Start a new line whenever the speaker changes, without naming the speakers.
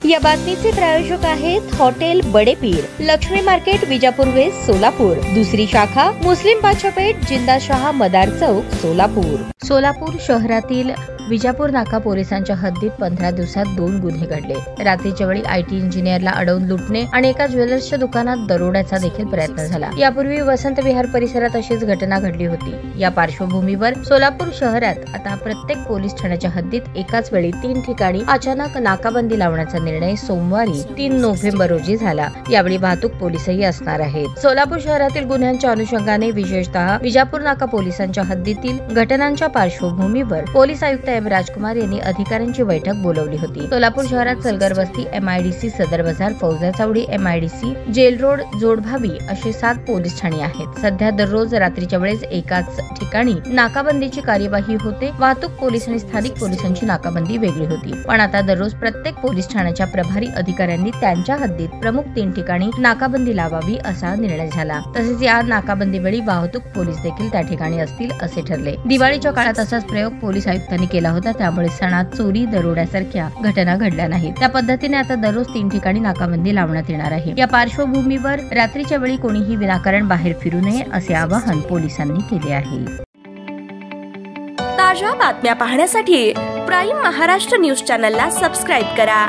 या बातमीचे प्रायोजक आहेत hotel Badepir, Lakshmi market, Vijapur west, Solapur. दुसरी शाखा मुस्लिम बादशाहपेठ, जिंदाशाह मदार चौक, सोलापूर। सोलापूर शहरातील विजापूर नाका पोलिसांच्या हद्दीत 15 दिवसात 2 गुन्हे घडले। रात्रीच्या वेळी आयटी इंजिनियरला अडवून लुटणे आणि एका ज्वेलर्सच्या दुकानात दरोड्याचा देखील प्रयत्न झाला। यापूर्वी वसंत विहार परिसरात अशीच घटना घडली होती। या पार्श्वभूमीवर सोलापूर शहरात आता प्रत्येक पोलीस ठाण्याच्या हद्दीत एकाच वेळी 3 ठिकाणी अचानक नाकाबंदी लावण्याचा निर्णय सोमवारी 3 नोव्हेंबर रोजी झाला। यावेळी वाहतूक पोलीसही असणार आहेत। सोलापूर शहरातील गुन्ह्यांच्या अनुषंगाने विशेषतः विजापूर नाका पोलिसांच्या हद्दीतील घटनांच्या पार्श्वभूमीवर पोलीस आयुक्त राजकुमार यांनी अधिकाऱ्यांची बैठक बोलावली होती। सोलापूर शहरात सलगर वस्ती, MIDC सदर बाजार, फौजा चावडी, MIDC जेल रोड, जोडभावी असे 7 पोलीस ठाणे आहेत। सध्या दररोज रात्रीच्या वेळेस एकाच ठिकाणी नाकाबंदीची कार्यवाही होते। वाहतूक पोलीस आणि स्थानिक पोलिसांची नाकाबंदी वेगळी होती, पण आता दररोज प्रत्येक पोलीस ठाण्याच्या प्रभारी अधिकाऱ्यांनी त्यांच्या हद्दीत प्रमुख 3 ठिकाणी नाकाबंदी लावावी असा निर्णय झाला। तसेच या नाकाबंदी वेळी वाहतूक पोलीस देखील त्या ठिकाणी असतील असे ठरले। दिवाळीच्या काळात असाच प्रयोग पोलीस आयुक्तांनी केला होता, त्यामुळे सणात चोरी, दरोड्यासारख्या घटना घडल्या नाहीत। त्या पद्धतीने आता दररोज 3 ठिकाणी नाकाबंदी लावण्यात येणार आहे। या पार्श्वभूमीवर रात्रीच्या वेळी कोणीही विनाकारण बाहेर फिरू नये असे आवाहन पोलिसांनी केले आहे।
ताज्या बातम्या पाहण्यासाठी प्राईम महाराष्ट्र न्यूज चॅनलला सबस्क्राईब करा।